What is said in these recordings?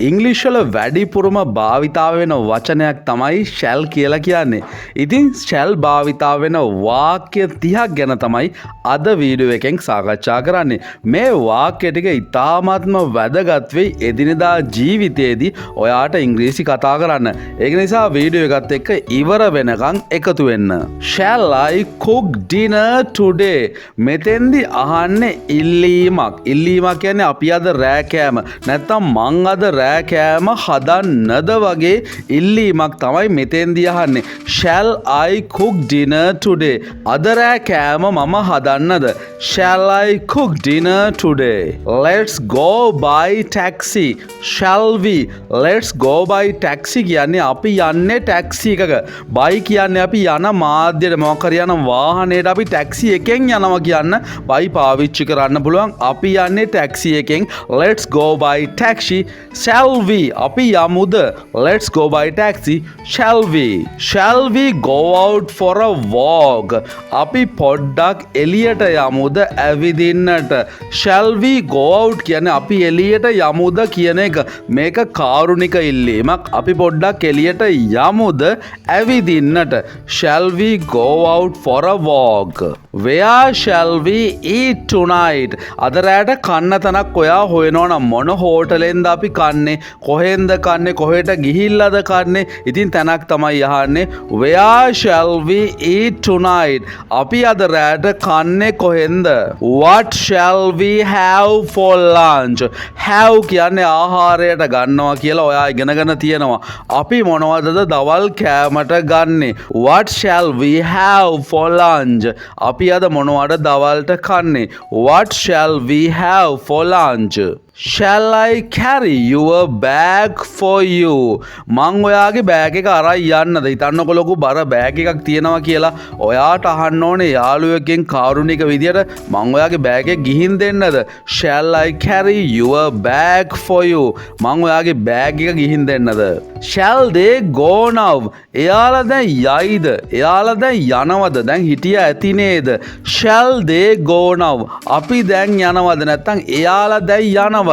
ඉංග්‍රීසි වල වැඩිපුරම භාවිතා වෙන වචනයක් තමයි shall කියලා කියන්නේ. ඉතින් shall භාවිතා වෙන වාක්‍ය 30ක් ගැන තමයි අද වීඩියෝ එකෙන් සාකච්ඡා කරන්නේ. මේ වාක්‍ය ටික ඉතාමත්ම වැදගත් වෙයි එදිනෙදා ජීවිතයේදී ඔයාට ඉංග්‍රීසි කතා කරන්න. ඒක නිසා වීඩියෝ එකත් එක්ක ඉවර වෙනකන් එකතු වෙන්න. Shall I cook dinner today? මෙතෙන්දි අහන්නේ ඉල්ලීමක්. ඉල්ලීමක් කියන්නේ අපි අද රෑ කෑම නැත්තම් මං අද රෑ කෑම හදන්නද වගේ ඉල්ලීමක් තමයි මෙතෙන්දී අහන්නේ. Shall I cook dinner today? අද රෑ කෑම මම හදන්නද? Shall I cook dinner today? Let's go by taxi. Shall we? Let's go by taxi කියන්නේ අපි යන්නේ ටැක්සි එකක. by කියන්නේ අපි යන මාධ්‍යයට මොකක් හරි යන වාහනයට අපි ටැක්සි එකෙන් යනවා කියන්න by පාවිච්චි කරන්න පුළුවන්. අපි යන්නේ ටැක්සි එකෙන්. Let's go by taxi. Shall we? අපි යමුද? Let's go by taxi. Shall we? Shall we go out for a walk? අපි පොඩ්ඩක් එළියට යමුද ඇවිදින්නට? Shall we go out කියන්නේ අපි එළියට යමුද කියන එක. මේක කාරුණික ඉල්ලීමක්. අපි පොඩ්ඩක් එළියට යමුද ඇවිදින්නට? Shall we go out for a walk? Where shall we eat tonight? අද රැට කන්න තැනක් ඔයා හොයනවා නම් මොන හෝටලෙන්ද අපි කන්නේ? කොහෙන්ද කන්නේ? කොහෙට ගිහිල්ලාද කන්නේ? ඉතින් තැනක් තමයි අහන්නේ. Where shall we eat tonight? අපි අද රැට කන්නේ කොහෙන්ද? What shall we have for lunch? Have කියන්නේ ආහාරයට ගන්නවා කියලා ඔයා ඉගෙනගෙන තියෙනවා. අපි මොනවදද දවල් කෑමට ගන්නේ? What shall we have for lunch? අපි අද මොනවද දවල්ට කන්නේ? What shall we have for lunch? Shall I carry your bag for you? මං ඔයාගේ බෑග් එක අරන් යන්නද? හිතන්නකො ලොකු බර බෑග් එකක් තියෙනවා කියලා. ඔයාට අහන්න ඕනේ යාළුවෙක්ගෙන් කාරුණික විදියට මං ඔයාගේ බෑග් එක ගිහින් දෙන්නද? Shall I carry your bag for you? මං ඔයාගේ බෑග් එක ගිහින් දෙන්නද? Shall they go now? එයාලා දැන් යයිද? එයාලා දැන් යනවද? දැන් හිටියා ඇති නේද? Shall they go now? අපි දැන් යනවද නැත්නම් එයාලා දැන් යනවද?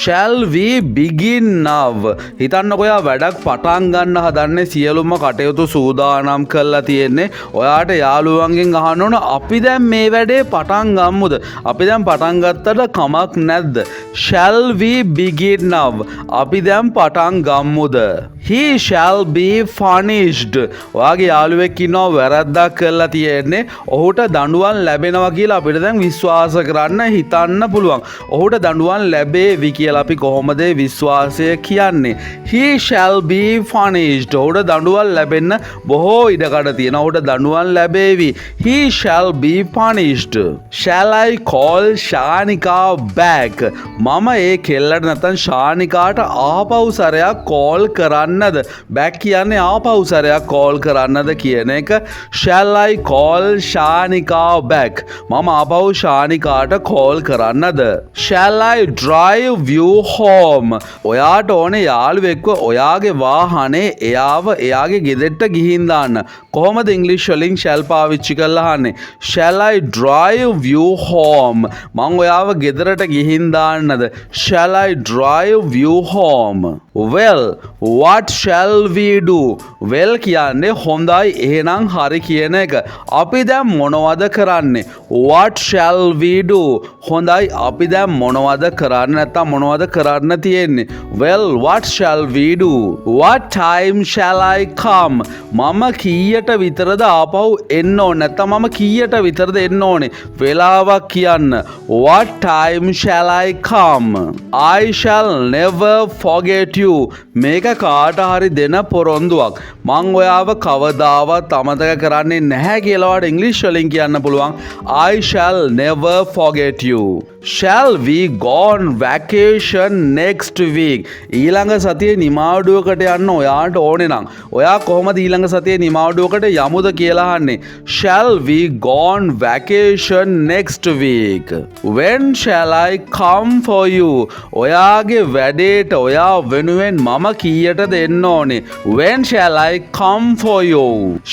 Shall we begin now? හිතන්නකො ඔයා වැඩක් පටන් ගන්න හදන්නේ සියලුම කටයුතු සූදානම් කරලා තියෙන්නේ. ඔයාට යාළුවන්ගෙන් අහන්න ඕන අපි දැන් මේ වැඩේ පටන් ගමුද? අපි දැන් පටන් ගත්තට කමක් නැද්ද? Shall we begin now? අපි දැන් පටන් ගමුද? He shall be punished. ඔයාගේ යාළුවෙක් ඉන්නවා වැරද්දක් කරලා තියෙන්නේ. ඔහුට දඬුවම් ලැබෙනවා කියලා අපිට දැන් විශ්වාස කරන්න හිතන්න පුළුවන්. ඔහුට දඬුවම් ලැබේවි කියලා අපි කොහොමද විශ්වාසය කියන්නේ? He shall be punished. ඔහුට දඬුවම් ලැබෙන්න බොහෝ ඉඩකඩ තියෙනවා. ඔහුට දඬුවම් ලැබේවි. He shall be punished. Shall I call Shanika back? මම ඒ කෙල්ලට නැත්නම් ශානිකාට ආපහු සැරයක් කෝල් කරන්නද? back කියන්නේ ආපහු සැරයක් කෝල් කරන්නද කියන එක. Shall I call Shanika back? මම ආපහු ශානිකාට කෝල් කරන්නද? Shall I drive you home? ඔයාට ඕනේ යාළුවෙක්ව ඔයාගේ වාහනේ එයාව එයාගේ ගෙදරට ගිහින් දාන්න. කොහොමද ඉංග්‍රීසි වලින් shall පාවිච්චි කරලා අහන්නේ? Shall I drive you home? මං ඔයාව ගෙදරට ගිහින් දාන්නද? Shall I drive you home? Well, what shall we do? Well කියන්නේ හොඳයි එහෙනම් හරි කියන එක. අපි දැන් මොනවද කරන්නේ? What shall we do? හොඳයි අපි දැන් මොනවද කරන්නේ නැත්නම් මොනවද කරන්න තියෙන්නේ? Well, what shall we do? What time shall I come? මම කීයට විතරද ආපහු එන්න ඕනේ නැත්නම් මම කීයට විතරද එන්න ඕනේ? වෙලාවක් කියන්න. What time shall I come? I shall never forget you. මේක කාට හරි දෙන පොරොන්දුවක්. මං ඔයාව කවදාවත් අමතක කරන්නේ නැහැ කියලා වට ඉංග්‍රීසි වලින් කියන්න පුළුවන්. I shall never forget you. Shall we go on vacation next week? ඊළඟ සතියේ නිමාඩුවකට යන්න ඔයාට ඕනේ නම් ඔයා කොහොමද ඊළඟ සතියේ නිමාඩුවකට යමුද කියලා අහන්නේ. Shall we go on vacation next week? When shall I come for you? ඔයාගේ වැඩේට ඔයා වෙනුවෙන් මම කීයටද එන්න ඕනේ? When shall I come for you?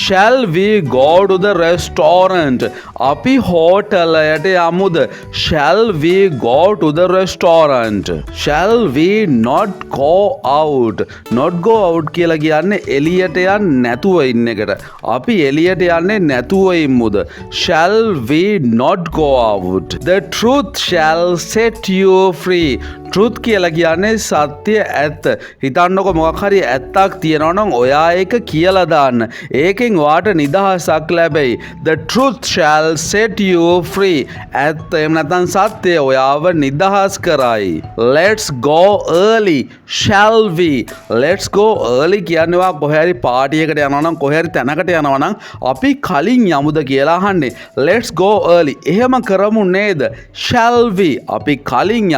Shall we go to the restaurant? අපි හෝටලයට යමුද? Shall we go to the restaurant? Shall we not go out? Not go out කියලා කියන්නේ එළියට යන්න නැතුව ඉන්න එකට. අපි එළියට යන්නේ නැතුව ඉමුද? Shall we not go out? The truth shall set you free. Truth කියලා කියන්නේ සත්‍ය ඇත්ත. හිතන්නකො මොකක් හරි ඇත්තක් තියෙනවා නම් ඔයා ඒක කියලා දාන්න. ඒකෙන් ඔයාට නිදහසක් ලැබෙයි. The truth shall set you free. ඇත්ත එහෙම නැත්නම් සත්‍ය ඔයාව නිදහස් කරයි. Let's go early. Shall we? Let's go early කියන්නේ ඔයා කොහේ හරි පාටි එකකට යනවා නම් කොහේ හරි තැනකට යනවා නම් අපි කලින් යමුද කියලා අහන්නේ. Let's go early. එහෙම කරමු නේද? Shall we? අපි කලින්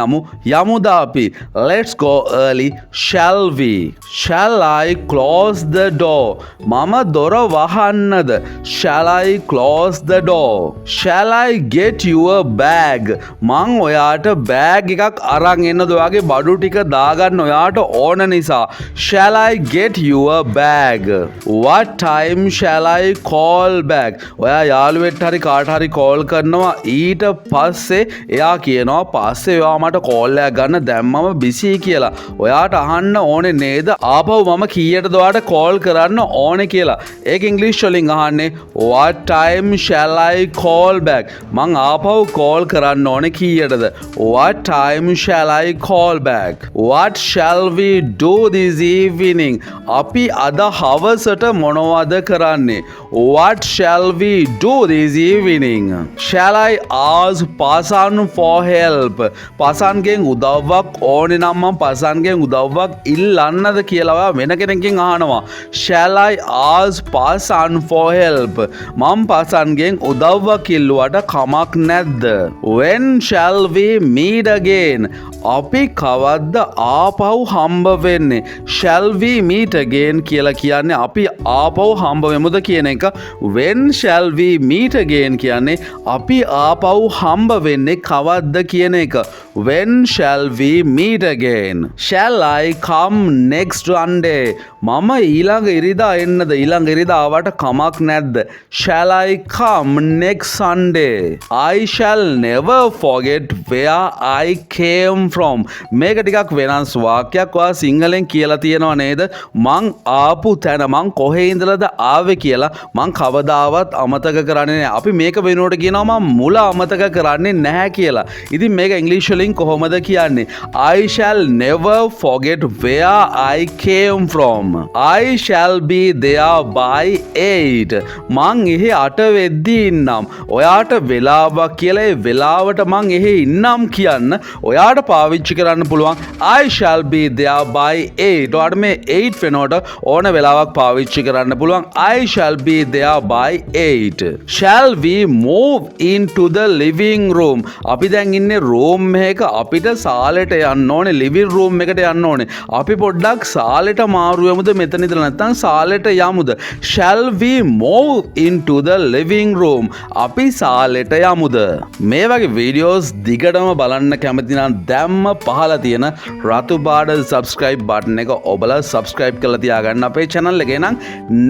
යමුද අපි? Let's go early. Shall we? Shall I close the door? මම දොර වහන්නද? Shall I close the door? Shall I get you a bag? මං ඔයාට බෑග් එකක් අරන් එන්නද? ඔයාගේ බඩු ටික දාගන්න ඔයාට ඕන නිසා. Shall I get you a bag? What time shall I call back? ඔයා යාළුවෙක්ට හරි කාට හරි කෝල් කරනවා ඊට පස්සේ එයා කියනවා පස්සේ ඔයා මට කෝල් එකක් ගන්න දැන් මම බිසි කියලා. ඔයාට අහන්න ඕනේ නේද? ආපහු මම කීයටද ඔයාට කෝල් කරන්න ඕනේ කියලා. ඒක ඉංග්‍රීසි වලින් අහන්නේ what time shall I call back? මං ආපහු කෝල් කරන්න ඕනේ කීයටද? What time shall I call back? What shall we do this evening? අපි අද හවසට මොනවද කරන්නේ? What shall we do this evening? Shall I ask Pasan for help? පසන්ගෙන් උදව්වක් ඕනේ නම් මම පසන්ගෙන් උදව්වක් ඉල්ලන්නද කියලා ඔයා වෙන කෙනෙක්ගෙන් අහනවා. Shall I ask Pasan for help? මම පසන්ගෙන් උදව්වක් ඉල්ලුවට කමක් නැද්ද? When shall we meet again? අපි කවද්ද ආපහු හම්බ වෙන්නේ? Shall we meet again කියලා කියන්නේ අපි ආපහු හම්බ වෙමුද කියන එක. When shall we meet again කියන්නේ අපි ආපහු හම්බ වෙන්නේ කවද්ද කියන එක. When shall we meet again? Shall I come next Sunday? මම ඊළඟ ඉරිදා එන්නද? ඊළඟ ඉරිදා ආවට කමක් නැද්ද? Shall I come next Sunday? I shall never forget where I came from. මේක ටිකක් වෙනස් වාක්‍යයක්. ඔයා සිංහලෙන් කියලා තියෙනව නේද? මං ආපු තැන මං කොහේ ඉඳලාද ආවේ කියලා මං කවදාවත් අමතක කරන්නේ නැහැ. අපි මේක වෙනුවට කියනවා මං මුල අමතක කරන්නේ නැහැ කියලා. ඉතින් මේක ඉංග්‍රීසි වලින් කොහොමද කියන්නේ? I shall never forget where I came from. I shall be there by 8. මං එහෙ 8 වෙද්දී ඉන්නම්. ඔයාට වෙලාවක් කියලා ඒ වෙලාවට මං එහෙ ඉන්නම් කියන්න ඔයාට පාවිච්චි කරන්න පුළුවන් I shall be there by 8. ඔයාට මේ 8 වෙනකොට ඕන වෙලාවක් පාවිච්චි කරන්න පුළුවන් I shall be there by 8. Shall we move into the living room? අපි දැන් ඉන්නේ room එකක අපිට සාලෙට යන්න ඕනේ living room එකට යන්න ඕනේ. අපි පොඩ්ඩක් සාලෙට මාරු වෙමුද මෙතන ඉඳලා නැත්නම් සාලෙට යමුද? Shall we move into the living room? අපි සාලෙට යමුද? මේ වගේ වීඩියෝස් දිගටම බලන්න කැමති නම් දැම්ම පහලා තියෙන රතු පාට subscribe button එක ඔබලා subscribe කරලා තියාගන්න අපේ channel එකේ. නම්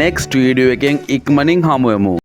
next video එකෙන් ඉක්මනින් හමු වෙමු.